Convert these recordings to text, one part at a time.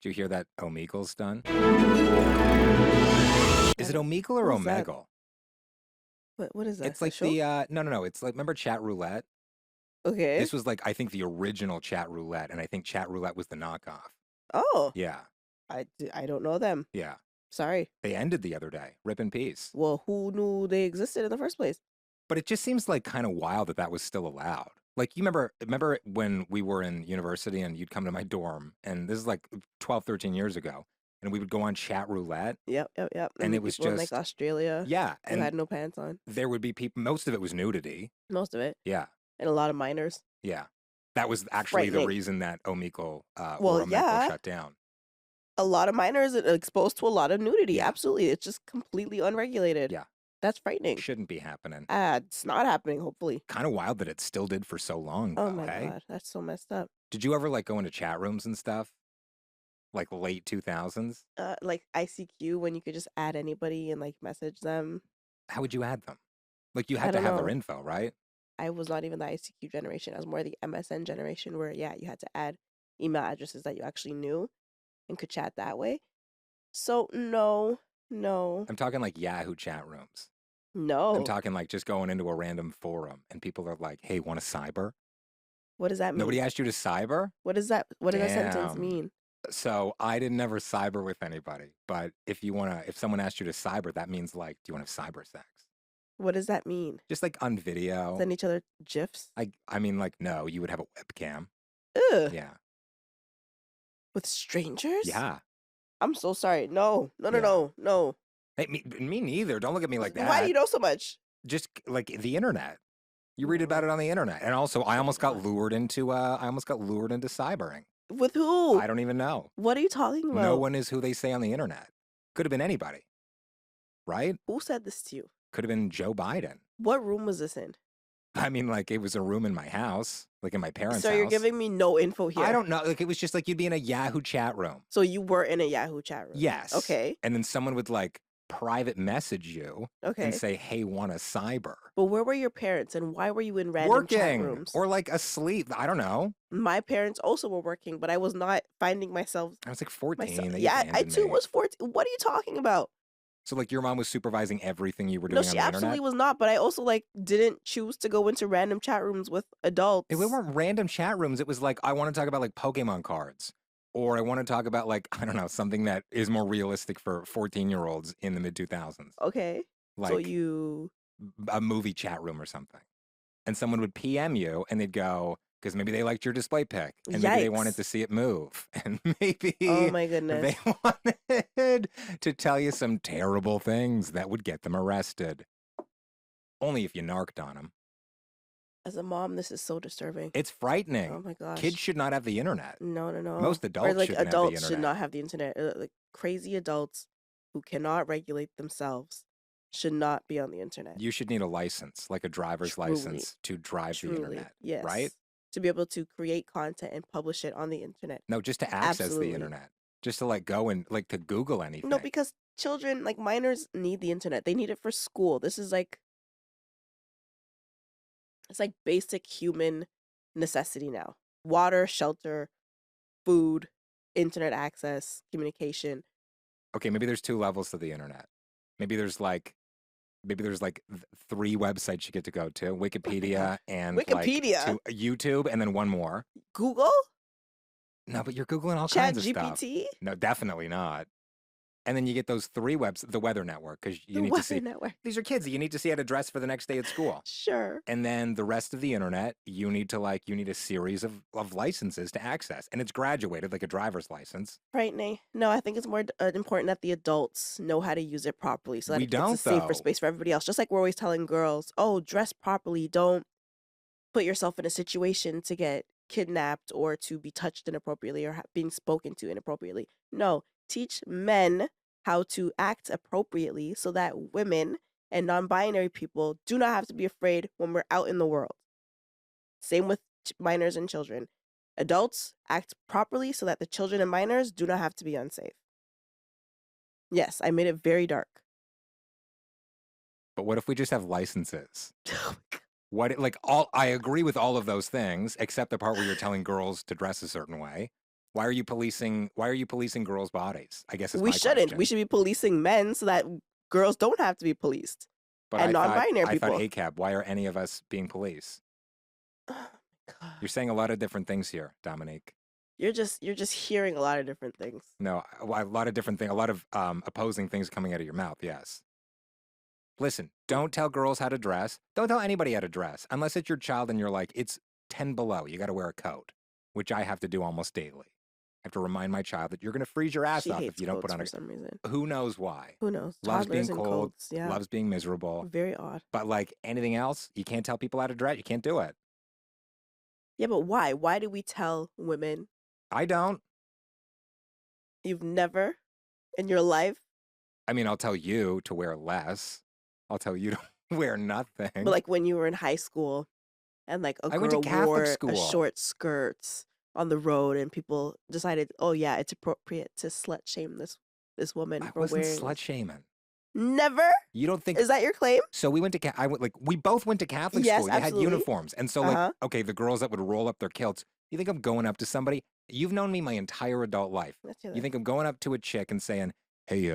Did you hear that Omegle's done? Is it Omegle or What is that? Omegle? What is that? It's A like show? the no. It's like, remember Chat Roulette? Okay. This was like, I think, the original Chat Roulette, and I think Chat Roulette was the knockoff. Oh, Yeah, I don't know them. yeah. Sorry. They ended the other day. Rip in peace. Well, who knew they existed in the first place? But it just seems like kind of wild that that was still allowed. Like, you remember when we were in university and you'd come to my dorm, and this is like 12, 13 years ago, and we would go on Chat Roulette, Yep. and it was people in just, like Australia yeah, who and had no pants on. there would be people, most of it was nudity. Most of it, Yeah, and a lot of minors. yeah. That was actually the Frightening. reason that Omegle Well, or Omegle yeah. shut down. A lot of minors are exposed to a lot of nudity. Yeah. Absolutely, it's just completely unregulated. Yeah. That's frightening. Shouldn't be happening. It's not happening. Hopefully. Kind of wild that it still did for so long, Oh though, my hey? god, that's so messed up. Did you ever like go into chat rooms and stuff? Like late 2000s? Like ICQ, when you could just add anybody and like message them. How would you add them? Like, you I had to don't have their know. info, right? I was not even the ICQ generation. I was more the MSN generation where, yeah, you had to add email addresses that you actually knew and could chat that way. So, no. I'm talking like Yahoo chat rooms. I'm No. talking like just going into a random forum and people are like, hey, want to cyber? What does that mean? Nobody asked you to cyber? What does that sentence Damn. mean? So I didn't ever cyber with anybody, but if someone asked you to cyber, that means like, do you want to have cyber sex? What does that mean? Just like on video. Send each other GIFs? I mean, like, no, you would have a webcam. Ugh. Yeah. With strangers? Yeah. I'm so sorry. No. Hey, me neither. Don't look at me like that. Why do you know so much? Just like the internet. You read about it on the internet. And also, I almost got lured into cybering. With who? I don't even know. What are you talking about? No one is who they say on the internet. Could have been anybody. Right? Who said this to you? Could have been Joe Biden. What room was this in? I mean, like, it was a room in my house, like in my parents' house. So you're giving me no info here. I don't know. Like, it was just like you'd be in a Yahoo chat room. So you were in a Yahoo chat room? Yes. Okay. And then someone would like private message you and say, hey, want a cyber? But where were your parents and why were you in random chat rooms? Or like asleep. I don't know. My parents also were working, but I was not finding myself. I was like 14. Yeah, I too was 14. What are you talking about? So like your mom was supervising everything you were doing No, on she the internet? absolutely was not. But I also like didn't choose to go into random chat rooms with adults. It weren't random chat rooms. It was like, I want to talk about like Pokemon cards. Or I want to talk about like, I don't know, something that is more realistic for 14-year-olds in the mid 2000s. Okay. Like a movie chat room or something. And someone would PM you and they'd go, because maybe they liked your display pic and maybe they wanted to see it move. And maybe oh my goodness, they wanted to tell you some terrible things that would get them arrested. Only if you narked on them. As a mom, this is so disturbing. It's frightening. Oh my gosh. Kids should not have the internet. No. Most adults like shouldn't adults have the should not have the internet. Like crazy adults who cannot regulate themselves should not be on the internet. You should need a license, like a driver's license, to drive the internet. Yes. Right? To be able to create content and publish it on the internet. No, just to access the internet. Just to like go and like to Google anything. No, because children, like minors, need the internet. They need it for school. This is like, it's like basic human necessity now. Water, shelter, food, internet access, communication. Okay, maybe there's 2 levels to the internet. Maybe there's like 3 websites you get to go to: Wikipedia and like YouTube, and then one more. Google? No, but you're Googling all kinds of stuff. ChatGPT? No, definitely not. And then you get those 3 the Weather Network, because you need to see. These are kids. You need to see how to dress for the next day at school. Sure. And then the rest of the internet, you need a series of licenses to access, and it's graduated like a driver's license. Frightening. No, I think it's more important that the adults know how to use it properly, so that it's a safer space for everybody else. Just like we're always telling girls, oh, dress properly. Don't put yourself in a situation to get kidnapped or to be touched inappropriately or being spoken to inappropriately. No. Teach men how to act appropriately so that women and non-binary people do not have to be afraid when we're out in the world. Same with minors and children. Adults act properly so that the children and minors do not have to be unsafe. Yes, I made it very dark. But what if we just have licenses? I agree with all of those things, except the part where you're telling girls to dress a certain way. Why are you policing girls' bodies? I guess is We my shouldn't. question. We should be policing men so that girls don't have to be policed. But and non-binary I people. thought ACAB, why are any of us being police? Oh my God. You're saying a lot of different things here, Dominique. You're just hearing a lot of different things. No, a lot of different things, a lot of opposing things coming out of your mouth, yes. Listen, don't tell girls how to dress. Don't tell anybody how to dress, unless it's your child and you're like, it's 10 below. You got to wear a coat, which I have to do almost daily. I have to remind my child that you're going to freeze your ass off if you don't put on for some reason. Who knows why? Who knows? Loves being Toddlers and cold. colds, yeah. Loves being miserable. Very odd. But like anything else, you can't tell people how to dress. You can't do it. Yeah, but why? Why do we tell women? I don't. You've never in your life? I mean, I'll tell you to wear less. I'll tell you to wear nothing. But like when you were in high school and like a girl wore a short skirt on the road and people decided, oh yeah, it's appropriate to slut shame this woman for wearing. I wasn't slut shaming. Never? You don't think? Is that your claim? So we went to we both went to Catholic school. You had uniforms, and so like okay, the girls that would roll up their kilts. You think I'm going up to somebody? You've known me my entire adult life. You think I'm going up to a chick and saying, "Hey,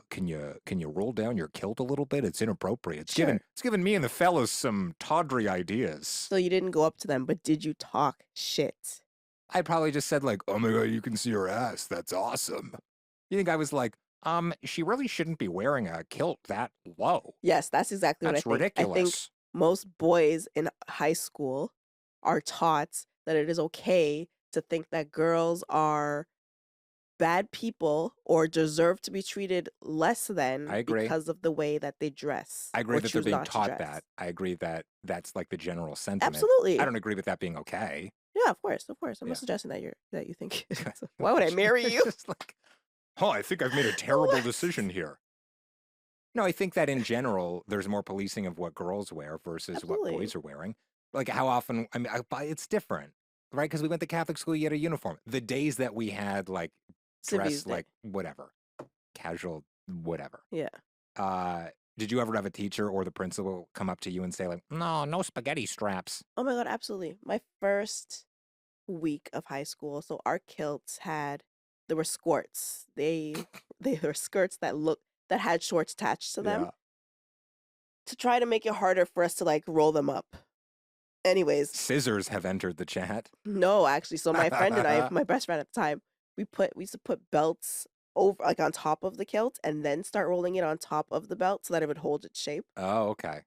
can you roll down your kilt a little bit? It's inappropriate. It's giving me and the fellas some tawdry ideas." So you didn't go up to them, but did you talk shit? I probably just said like, "Oh my God, you can see her ass. That's awesome." You think I was like, she really shouldn't be wearing a kilt that low. Yes, that's exactly what I think. Ridiculous. I think most boys in high school are taught that it is okay to think that girls are bad people or deserve to be treated less than because of the way that they dress. I agree that they're being taught that. I agree that that's like the general sentiment. Absolutely. I don't agree with that being okay. Yeah, of course. I'm not suggesting that you think. Why would I marry you? Just like, oh, I think I've made a terrible decision here. No, I think that in general, there's more policing of what girls wear versus what boys are wearing. Like how often, I mean, it's different, right? Because we went to Catholic school, you had a uniform. The days that we had like dress like whatever, casual, whatever. Yeah. Did you ever have a teacher or the principal come up to you and say like, no spaghetti straps? Oh my God, absolutely. My first week of high school, so our kilts there were skirts. They were skirts that had shorts attached to them to try to make it harder for us to like roll them up. Anyways, scissors have entered the chat. No, actually. So my friend and I, my best friend at the time, we used to put belts over like on top of the kilt and then start rolling it on top of the belt so that it would hold its shape. Oh, okay.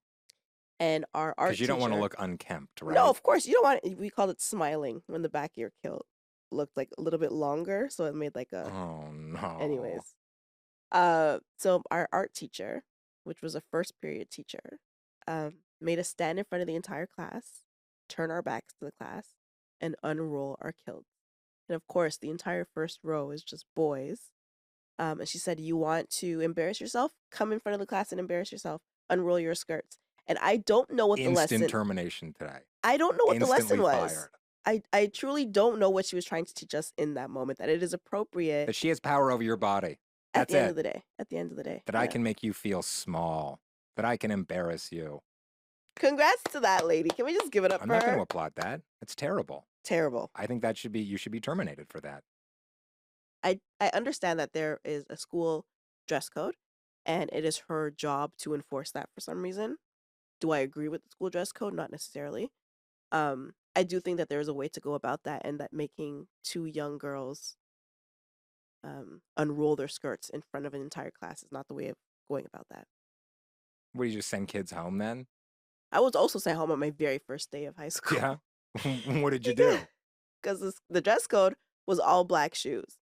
And our art because you don't want to look unkempt, right? No, of course you don't want it. We called it smiling when the back of your kilt looked like a little bit longer, so it made like a. Oh no. Anyways, so our art teacher, which was a first period teacher, made us stand in front of the entire class, turn our backs to the class, and unroll our kilts. And of course, the entire first row is just boys. And she said, "You want to embarrass yourself? Come in front of the class and embarrass yourself. Unroll your skirts." And I don't know what the lesson. Instant termination today. I don't know what the lesson was. Fired. I truly don't know what she was trying to teach us in that moment. That it is appropriate. That she has power over your body. That's at the end of the day. At the end of the day. That I can make you feel small. That I can embarrass you. Congrats to that lady. Can we just give it up for her? I'm not going to applaud that. It's terrible. Terrible. I think you should be terminated for that. I understand that there is a school dress code, and it is her job to enforce that for some reason. Do I agree with the school dress code? Not necessarily. I do think that there is a way to go about that, and that making two young girls unroll their skirts in front of an entire class is not the way of going about that. What, do you just send kids home then? I was also sent home on my very first day of high school. Yeah? What did you do? Because the dress code was all black shoes.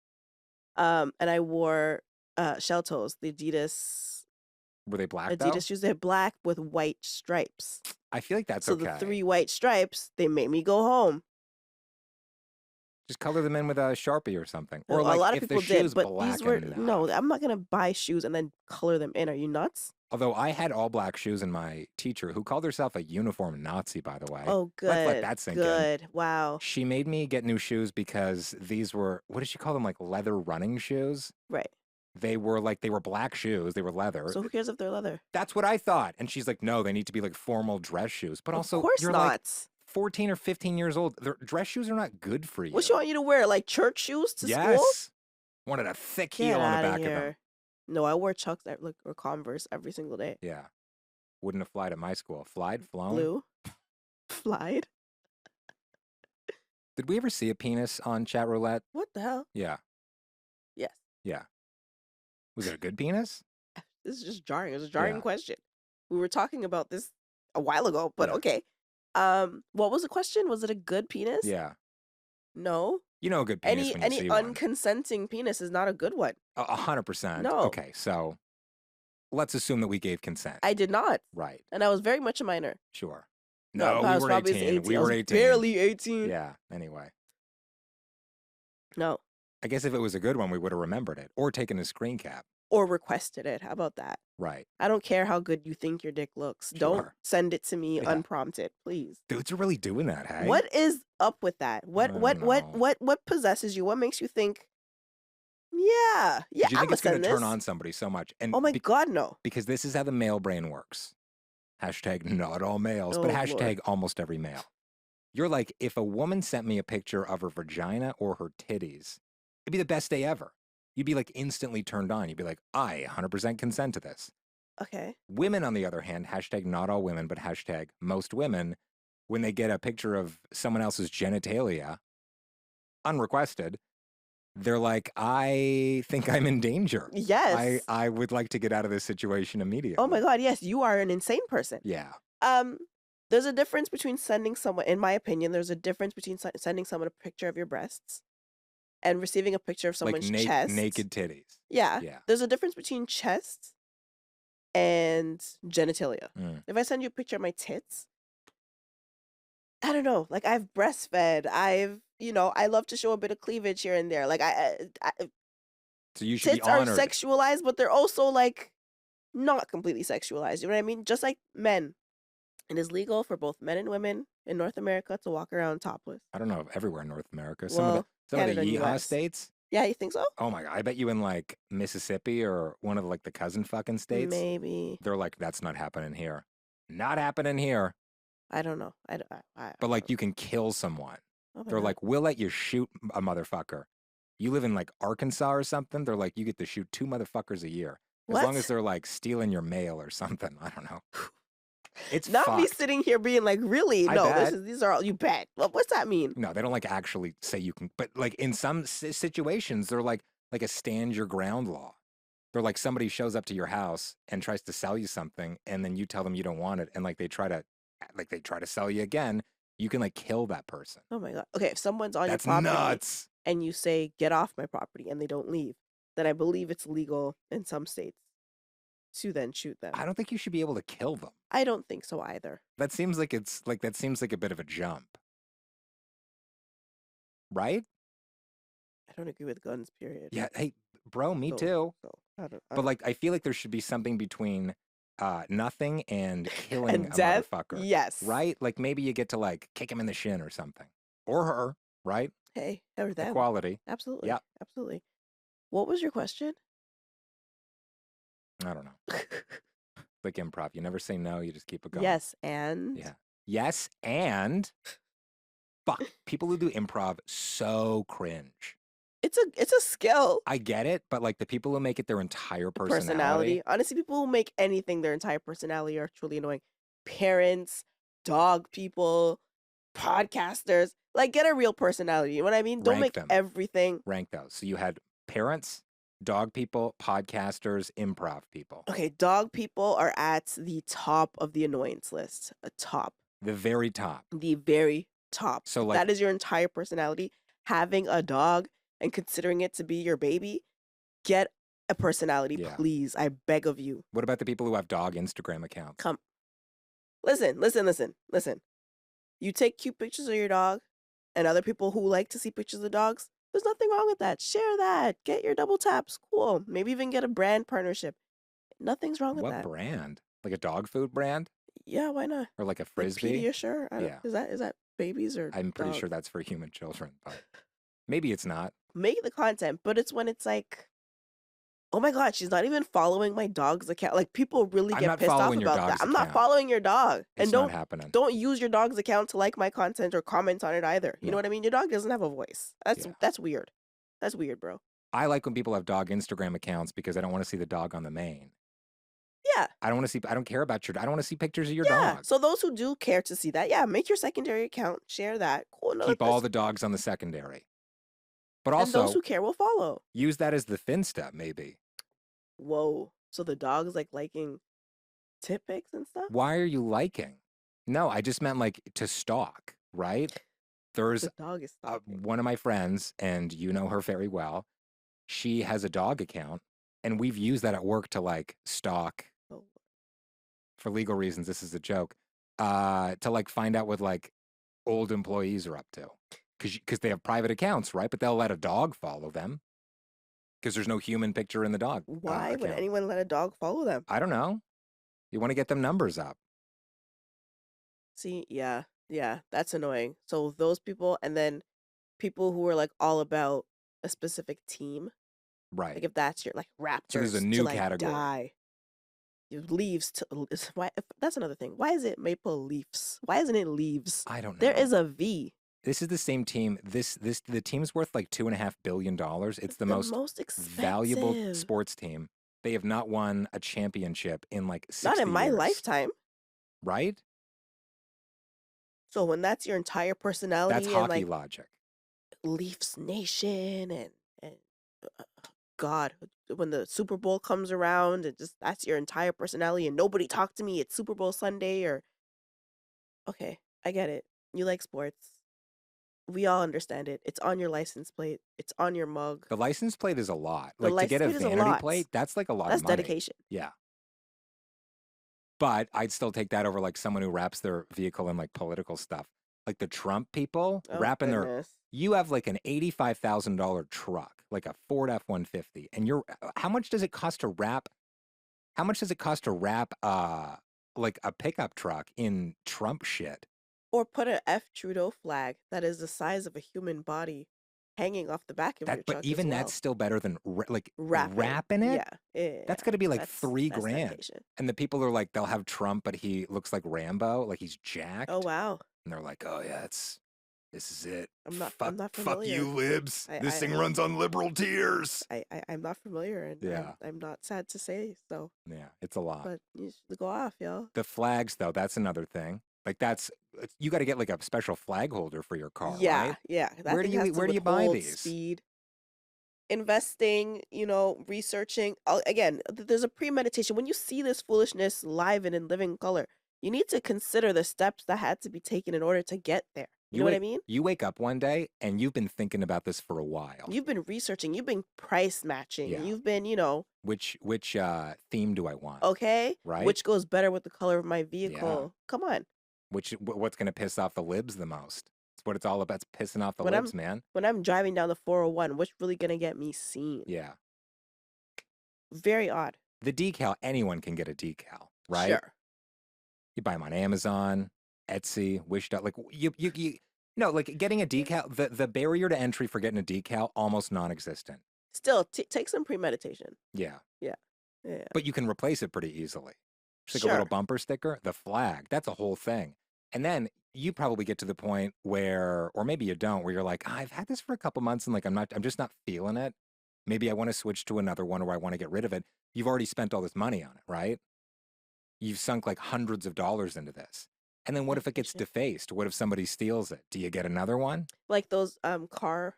And I wore shell toes, the Adidas. Were they black, Adidas shoes, they're black with white stripes. I feel like that's okay. So the 3 white stripes, they made me go home. Just color them in with a Sharpie or something. Or like a lot of people did, but these were no. I'm not gonna buy shoes and then color them in. Are you nuts? Although I had all black shoes, and my teacher, who called herself a uniform Nazi, by the way. Oh, good. Let's let that sink in. Good. Wow. She made me get new shoes because these were, what did she call them? Like leather running shoes. Right. They were black shoes. They were leather. So who cares if they're leather? That's what I thought. And she's like, no, they need to be like formal dress shoes. But also, of course you're not. Like 14 or 15 years old. Dress shoes are not good for you. What you want you to wear? Like church shoes to school? Yes. Wanted a thick heel on the back of them. No, I wore Chucks or Converse every single day. Yeah. Wouldn't have flied at my school. Flied? Flown? Flew? Flied? Did we ever see a penis on chat roulette? What the hell? Yeah. Yes. Yeah. Was it a good penis? This is just jarring. It was a jarring question. We were talking about this a while ago, but okay. What was the question? Was it a good penis? Yeah. No. You know a good penis when you see one. Any unconsenting penis is not a good one. 100%. No. Okay, so let's assume that we gave consent. I did not. Right. And I was very much a minor. Sure. No, we were 18. We were 18. Barely 18. Yeah, anyway. No. I guess if it was a good one, we would have remembered it or taken a screen cap. Or requested it. How about that? Right. I don't care how good you think your dick looks. Sure. Don't send it to me unprompted, please. Dudes are really doing that, hey? What is up with that? What possesses you? What makes you think, yeah, do you think it's going to turn on somebody so much? And oh my God, no. Because this is how the male brain works. Hashtag not all males, but hashtag Lord. Almost every male. You're like, if a woman sent me a picture of her vagina or her titties, it'd be the best day ever. You'd be like instantly turned on. You'd be like, I 100% consent to this. Okay. Women, on the other hand, hashtag not all women, but hashtag most women, when they get a picture of someone else's genitalia, unrequested, they're like, I think I'm in danger. Yes. I would like to get out of this situation immediately. Oh my God, yes, you are an insane person. Yeah. There's a difference between sending someone, in my opinion, there's a difference between sending someone a picture of your breasts and receiving a picture of someone's chest. Naked titties. Yeah. There's a difference between chest and genitalia. If I send you a picture of my tits, I don't know. Like, I've breastfed. I love to show a bit of cleavage here and there. Like, so you should tits be honored. are sexualized, but they're also, like, not completely sexualized. You know what I mean? Just like men. It is legal for both men and women in North America to walk around topless. I don't know if everywhere in North America. Some of the yeehaw states. Yeah, you think so? Oh my God. I bet you in like Mississippi or one of like the cousin fucking states. Maybe. They're like, that's not happening here. Not happening here. I don't know. But like you can kill someone. They're like, we'll let you shoot a motherfucker. You live in like Arkansas or something. They're like, you get to shoot 2 motherfuckers a year. As long as they're like stealing your mail or something. I don't know. It's not fucked. Me sitting here being like, really? No, these are all you bet. What's that mean? No, they don't like actually say you can. But like in some situations, they're like a stand your ground law. They're like somebody shows up to your house and tries to sell you something, and then you tell them you don't want it, and like they try to sell you again. You can like kill that person. Oh my God. Okay, if someone's on your property nuts. And you say get off my property and they don't leave, then I believe it's legal in some states to then shoot them. I don't think you should be able to kill them. I don't think so either. That seems like that seems like a bit of a jump. Right? I don't agree with guns, period. Yeah, hey, bro, me too. But like I feel like there should be something between nothing and killing and a death? motherfucker. Yes. Right? Like maybe you get to like kick him in the shin or something. Or her, right? Hey, or them. Equality. Absolutely. Yeah. Absolutely. What was your question? I don't know. Like improv. You never say no, you just keep it going. Yes, and? Yeah. Yes, and? Fuck. People who do improv so cringe. It's a skill. I get it, but like the people who make it their entire personality. Honestly, people who make anything their entire personality are truly annoying. Parents, dog people, podcasters. Like, get a real personality. You know what I mean? Don't make everything. Rank those. So you had parents, dog people, podcasters, improv people. Okay, dog people are at the top of the annoyance list. The very top. The very top. So like, that is your entire personality. Having a dog and considering it to be your baby, get a personality, please. I beg of you. What about the people who have dog Instagram accounts? Listen. You take cute pictures of your dog and other people who like to see pictures of dogs. There's nothing wrong with that. Share that. Get your double taps. Cool. Maybe even get a brand partnership. Nothing's wrong with that. What brand? Like a dog food brand? Yeah, why not? Or like a Frisbee? Like Pediasure? Is that babies or I'm pretty sure that's for human children, but maybe it's not. Make the content, but it's when it's like Oh my God, she's not even following my dog's account. Like, people really I'm get not pissed off following your about that. dog's I'm not account. following your dog. It's And not happening. don't use your dog's account to like my content or comment on it either. You know what I mean? Your dog doesn't have a voice. That's weird. That's weird, bro. I like when people have dog Instagram accounts because I don't want to see the dog on the main. Yeah. I don't want to see, I don't care about your, I don't want to see pictures of your Yeah. dog. So those who do care to see that, yeah, make your secondary account, share that. Cool. No, Keep all the dogs on the secondary. But and also, those who care will follow. Use that as the finsta, maybe. Whoa. So the dog's like liking tit pics and stuff? Why are you liking? No, I just meant like to stalk, right? There's the dog is stalking. One of my friends, and you know her very well. She has a dog account, and we've used that at work to like stalk. Oh. For legal reasons, this is a joke. To like find out what like old employees are up to, because they have private accounts, right? But they'll let a dog follow them because there's no human picture in the dog. Why would anyone let a dog follow them? I don't know. You want to get them numbers up. See, yeah, that's annoying. So those people, and then people who are like all about a specific team, right? Like if that's your like Raptors, so there's a new to, like, category. Die. Leaves to why? That's another thing. Why is it Maple Leafs? Why isn't it Leaves? I don't know. There is a V. This is the same team. The team's worth like $2.5 billion. It's the most valuable sports team. They have not won a championship in like 60 Not in my years. lifetime. Right? So when that's your entire personality, that's hockey and, like, logic. Leafs Nation and God, when the Super Bowl comes around, and just that's your entire personality, and nobody talk to me. It's Super Bowl Sunday, or okay, I get it. You like sports. We all understand it. It's on your license plate. It's on your mug. The license plate is a lot. Like to get a vanity plate, that's like a lot of money. That's dedication. Yeah. But I'd still take that over like someone who wraps their vehicle in like political stuff. Like the Trump people wrapping their... You have like an $85,000 truck, like a Ford F-150. And how much does it cost to wrap... How much does it cost to wrap like a pickup truck in Trump shit? Or put an F. Trudeau flag that is the size of a human body hanging off the back of your truck. But even that's still better than like wrapping it. Yeah. That's got to be like $3,000. And the people are like, they'll have Trump, but he looks like Rambo, like he's jacked. Oh wow. And they're like, oh yeah, this is it. I'm not familiar. Fuck you, libs. This thing runs on liberal tears. I'm not familiar, and I'm not sad to say so. Yeah, it's a lot. But you should go off, yo. The flags, though, that's another thing. Like you got to get like a special flag holder for your car, yeah, right? Yeah. Where do you buy these? Speed. Investing, researching. Again, there's a premeditation. When you see this foolishness live and in living color, you need to consider the steps that had to be taken in order to get there. You know what I mean? You wake up one day and you've been thinking about this for a while. You've been researching. You've been price matching. Yeah. You've been, Which theme do I want? Okay. Right. Which goes better with the color of my vehicle? Yeah. Come on. What's going to piss off the libs the most? It's what it's all about. It's pissing off the libs, man. When I'm driving down the 401, what's really going to get me seen? Yeah. Very odd. The decal, anyone can get a decal, right? Sure. You buy them on Amazon, Etsy, Wish. Like like getting a decal. The barrier to entry for getting a decal almost non-existent. Still, take some premeditation. Yeah. Yeah. But you can replace it pretty easily. Just like a little bumper sticker, the flag. That's a whole thing. And then you probably get to the point where, or maybe you don't, where you're like, I've had this for a couple months and like I'm just not feeling it. Maybe I want to switch to another one, or I want to get rid of it. You've already spent all this money on it, right? You've sunk like hundreds of dollars into this. And then what if it gets defaced? What if somebody steals it? Do you get another one? Like those car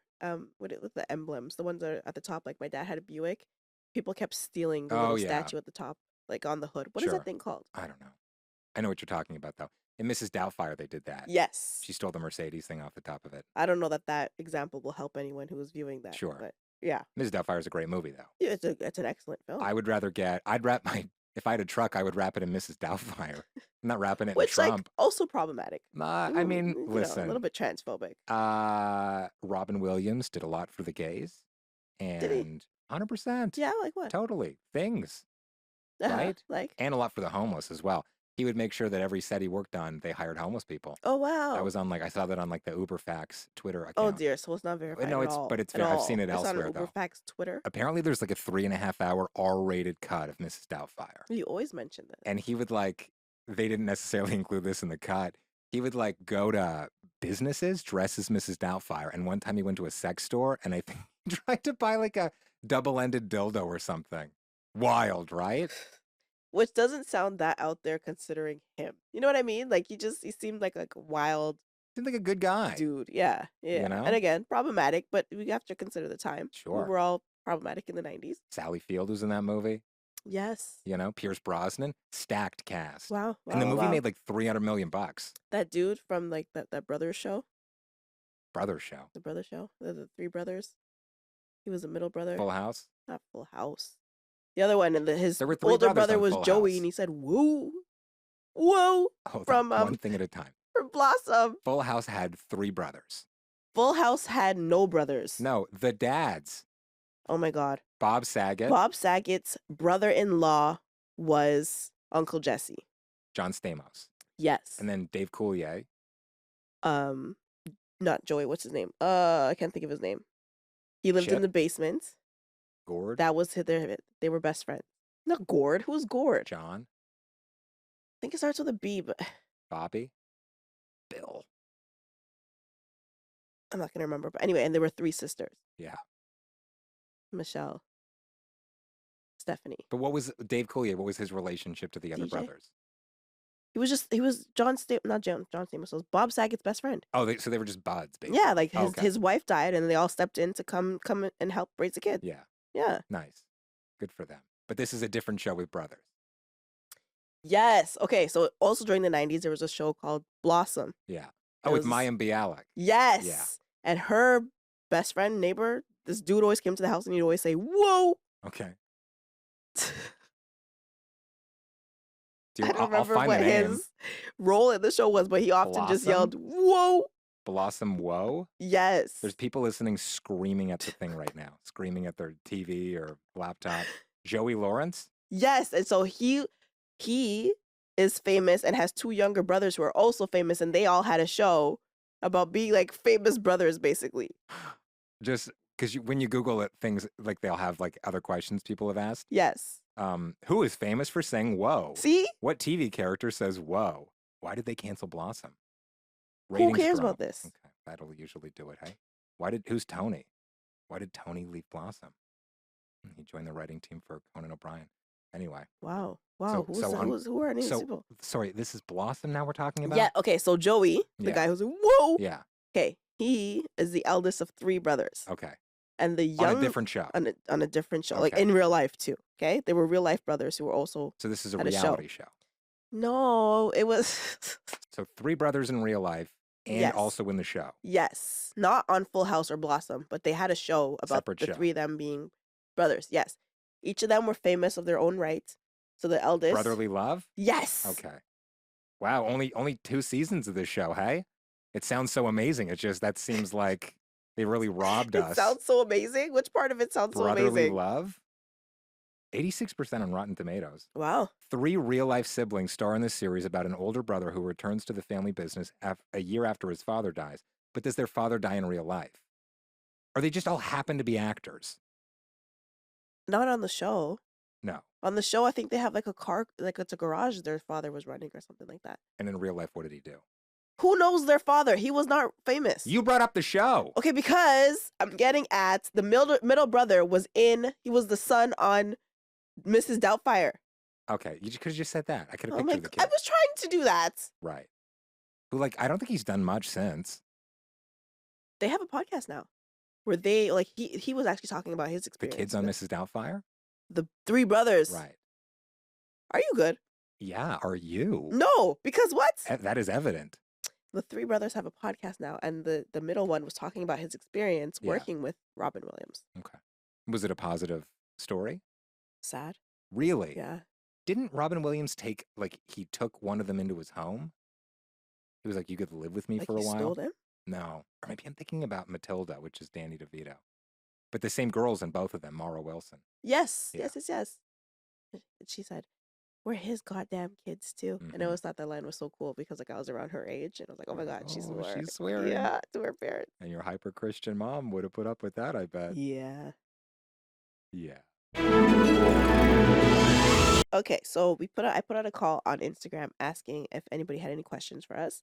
with the emblems, the ones that are at the top. Like my dad had a Buick. People kept stealing the little statue at the top, like on the hood. What is that thing called? I don't know. I know what you're talking about though. In Mrs. Doubtfire, they did that. Yes. She stole the Mercedes thing off the top of it. I don't know that example will help anyone who is viewing that. Sure. But yeah. Mrs. Doubtfire is a great movie though. Yeah, it's an excellent film. If I had a truck, I would wrap it in Mrs. Doubtfire. I'm not wrapping it in Which, Trump. like, also problematic. I mean, listen. A little bit transphobic. Robin Williams did a lot for the gays. And did he? 100%. Yeah, like what? Totally. Things. Right? Like? And a lot for the homeless as well. He would make sure that every set he worked on, they hired homeless people. Oh, wow. That was on I saw that on the UberFacts Twitter account. Oh dear, so it's not verified No, at all. but it's I've seen it elsewhere on UberFacts Twitter. Apparently, there's a 3.5-hour R-rated cut of Mrs. Doubtfire. You always mention this. And he would they didn't necessarily include this in the cut. He would go to businesses dressed as Mrs. Doubtfire. And one time he went to a sex store and I think he tried to buy a double-ended dildo or something. Wild, right? Which doesn't sound that out there considering him. You know what I mean? He seemed like a wild. Seemed like a good guy. Dude, yeah. You know? And again, problematic, but we have to consider the time. Sure. We were all problematic in the 90s. Sally Field was in that movie. Yes. Pierce Brosnan, stacked cast. Wow. And the movie made $300 million. That dude from that Brothers show. Brothers show. The Brothers show. The three brothers. He was the middle brother. Full House. Not Full House. The other one, and his older brother was Joey, and he said, "Whoa, whoa." From one thing at a time. From Blossom. Full House had 3 brothers. Full House had no brothers. No, the dads. Oh my God. Bob Saget. Bob Saget's brother-in-law was Uncle Jesse. John Stamos. Yes. And then Dave Coulier. Not Joey. What's his name? I can't think of his name. He lived in the basement. Gord. That was they were best friends. Not Gord. Who's Gord? John. I think it starts with a B, but Bobby. Bill. I'm not gonna remember. But anyway, and there were 3 sisters. Yeah. Michelle. Stephanie. But what was Dave Coulier? What was his relationship to the other brothers? He was not John Stamos. It was Bob Saget's best friend. Oh, so they were just buds, basically. Yeah, his wife died, and they all stepped in to come and help raise the kid. Yeah. Yeah. Nice. Good for them. But this is a different show with brothers. Yes. Okay. So also during the 90s, there was a show called Blossom. Yeah. Oh, with Mayim Bialik. Yes. Yeah. And her best friend, neighbor, this dude always came to the house and he'd always say, "Whoa." Okay. I don't remember what his role in the show was, but he often just yelled, "Whoa." Blossom, whoa? Yes. There's people listening screaming at the thing right now, screaming at their TV or laptop. Joey Lawrence? Yes. And so he is famous and has 2 younger brothers who are also famous, and they all had a show about being famous brothers, basically. Just because when you Google it, things they'll have other questions people have asked. Yes. Who is famous for saying whoa? See? What TV character says whoa? Why did they cancel Blossom? Who cares about this? Okay, that'll usually do it, hey? Who's Tony? Why did Tony leave Blossom? He joined the writing team for Conan O'Brien. Anyway. Wow. Who are any people? Sorry, this is Blossom now we're talking about? Yeah, okay, so Joey, the guy who's whoa. Yeah. Okay, he is the eldest of 3 brothers. Okay. And the young... On a different show. On a different show, in real life too, okay? They were real life brothers who were also... So this is a reality show. No, it was... So 3 brothers in real life and also in the show. Yes. Not on Full House or Blossom, but they had a show about the 3 of them being brothers. Yes. Each of them were famous of their own right. So the eldest... Brotherly Love? Yes. Okay. Wow, only 2 seasons of this show, hey? It sounds so amazing. It's just, that seems like they really robbed us. It sounds so amazing? Which part of it sounds so amazing? Brotherly Love? 86% on Rotten Tomatoes. Wow. 3 real-life siblings star in this series about an older brother who returns to the family business a year after his father dies. But does their father die in real life? Or they just all happen to be actors? Not on the show. No. On the show, I think they have a car, it's a garage their father was running or something like that. And in real life, what did he do? Who knows their father? He was not famous. You brought up the show. Okay, because I'm getting at the middle brother he was the son on Mrs. Doubtfire. Okay, you just said that. I could have pictured the kid. I was trying to do that. Right. Who, I don't think he's done much since. They have a podcast now where they, he was actually talking about his experience. The kids on Mrs. Doubtfire? The 3 brothers. Right. Are you good? Yeah, are you? No, because what? That is evident. The 3 brothers have a podcast now, and the middle one was talking about his experience working with Robin Williams. Okay. Was it a positive story? Sad. Really? Yeah. Didn't Robin Williams he took one of them into his home? He was like, you could live with me for a while? Stole him? No. Or maybe I'm thinking about Matilda, which is Danny DeVito. But the same girls in both of them, Mara Wilson. Yes. Yeah. Yes. And she said, we're his goddamn kids too. And I always thought that line was so cool because like I was around her age and I was like, oh my God, she's swearing. Yeah, to her parents. And your hyper Christian mom would have put up with that, I bet. Yeah. Yeah. Okay, so I put out a call on Instagram asking if anybody had any questions for us.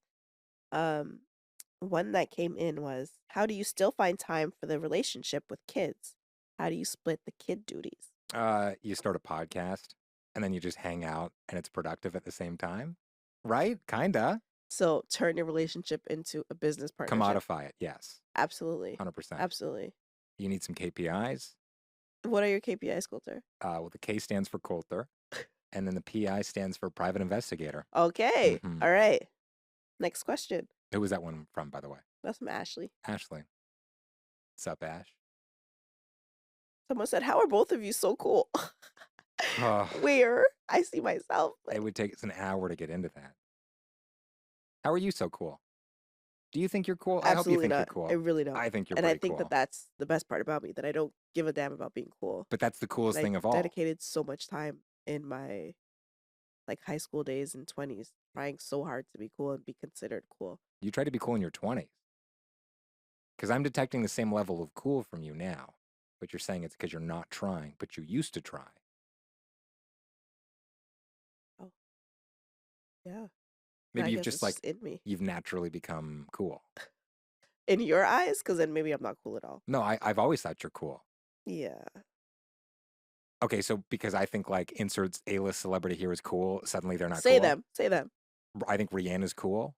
One that came in was, how do you still find time for the relationship with kids? How do you split the kid duties? You start a podcast and then you just hang out and it's productive at the same time, right? Kinda. So turn your relationship into a business partnership. Commodify it, yes. Absolutely. 100%. Absolutely. You need some KPIs. What are your KPIs, Kolter? Well, the K stands for Kolter, and then the PI stands for private investigator. Okay. All right. Next question. Who was that one from, by the way? That's from Ashley. Ashley. What's up, Ash? Someone said, how are both of you so cool? Where? I see myself. It would take us an hour to get into that. How are you so cool? Do you think you're cool? Absolutely I hope you think not. you're cool. I really don't. I think you're And pretty I think cool. that's the best part about me, that I don't give a damn about being cool. But that's the coolest thing of all. I dedicated so much time in my like high school days and 20s trying so hard to be cool and be considered cool. You tried to be cool in your 20s. Because I'm detecting the same level of cool from you now. But you're saying it's because you're not trying, but you used to try. Oh. Yeah. Maybe you've just like, in me. You've naturally become cool. In your eyes? Because then maybe I'm not cool at all. No, I've always thought you're cool. Yeah. Okay, so because I think like inserts A-list celebrity here is cool, suddenly they're not Say cool. Say them. I think Rihanna's cool.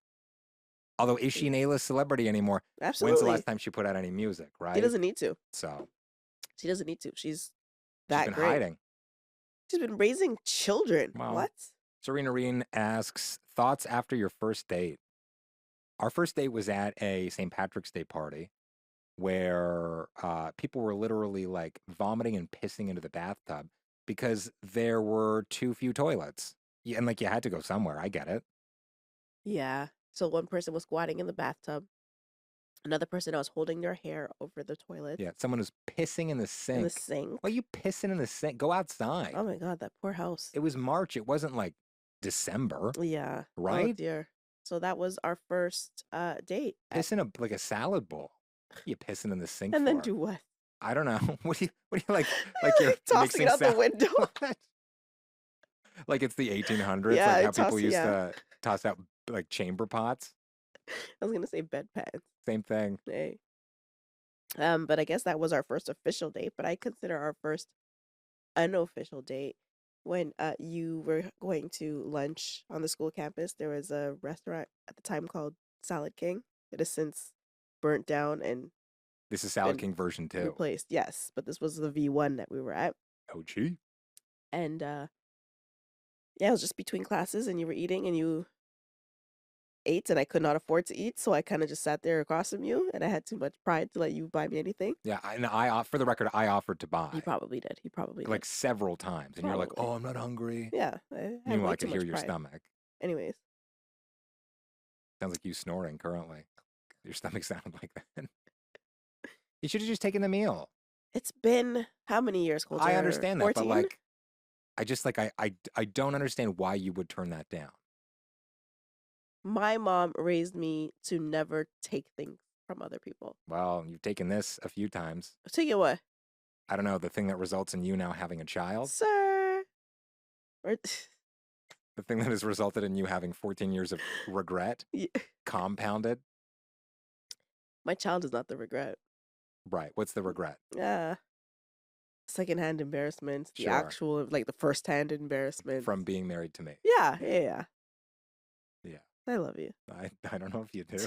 Although, is she an A-list celebrity anymore? Absolutely. When's the last time she put out any music, right? She doesn't need to. So. She doesn't need to. She's been great. Hiding. She's been raising children. Wow. What? Serena Reen asks, thoughts after your first date? Our first date was at a St. Patrick's Day party where people were literally like vomiting and pissing into the bathtub because there were too few toilets. And like you had to go somewhere. I get it. Yeah. So one person was squatting in the bathtub. Another person was holding their hair over the toilet. Yeah. Someone was pissing in the sink. In the sink. Why are you pissing in the sink? Go outside. Oh my God, that poor house. It was March. It wasn't like December. Yeah. Right? Oh dear. So that was our first date. Piss in like a salad bowl. You pissing in the sink and for? Then do what? I don't know. What do you like? Like you're tossing it out the window. Like it's the 1800s. Yeah, like how people used to toss out like chamber pots. I was gonna say bedpans. Same thing. Hey. But I guess that was our first official date. But I consider our first unofficial date when you were going to lunch on the school campus. There was a restaurant at the time called Salad King. It has since burnt down and this is Salad King version 2. Replaced, yes, but this was the V1 that we were at. OG. And yeah, it was just between classes, and you were eating, and you ate, and I could not afford to eat, so I kind of just sat there across from you, and I had too much pride to let you buy me anything. Yeah, I for the record, I offered to buy. You probably did. He probably like did. Several times, and you're like, "Oh, I'm not hungry." Yeah, you I could hear your stomach. Anyways, sounds like you snoring currently. Your stomach sounded like that. You should have just taken the meal. It's been how many years, Kolter? I understand 14? that, but like, I just like I don't understand why you would turn that down. My mom raised me to never take things from other people. Well, you've taken this a few times. Take it what? I don't know, the thing that results in you now having a child? Sir. The thing that has resulted in you having 14 years of regret? Compounded? My child is not the regret. Right. What's the regret? Yeah. Secondhand embarrassment. The actual, like the firsthand embarrassment. From being married to me. Yeah. Yeah. I love you. I don't know if you do.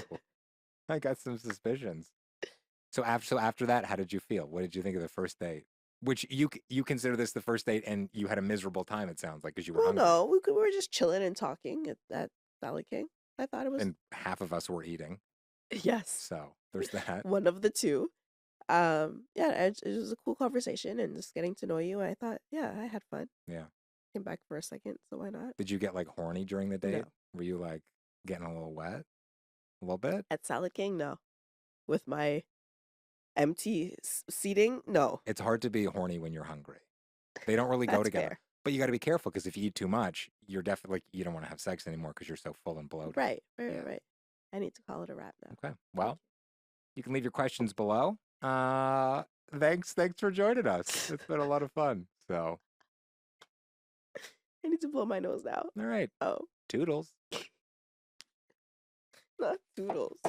I got some suspicions. So after that, how did you feel? What did you think of the first date? Which you consider this the first date, and you had a miserable time. It sounds like because you were hungry. No, we were just chilling and talking at Salad King. I thought it was. And half of us were eating. Yes. So there's that. One of the two. Yeah, it was a cool conversation and just getting to know you. I thought, yeah, I had fun. Yeah. Came back for a second, so why not? Did you get like horny during the date? No. Were you like getting a little wet? A little bit? At Salad King, no. With my empty seating, no. It's hard to be horny when you're hungry. They don't really go together. Fair. But you got to be careful because if you eat too much, you're definitely like, you don't want to have sex anymore because you're so full and bloated. Right. Right. I need to call it a wrap now. Okay. Well, you can leave your questions below. Thanks for joining us. It's been a lot of fun. So I need to blow my nose out. All right. Oh. Toodles. Not toodles.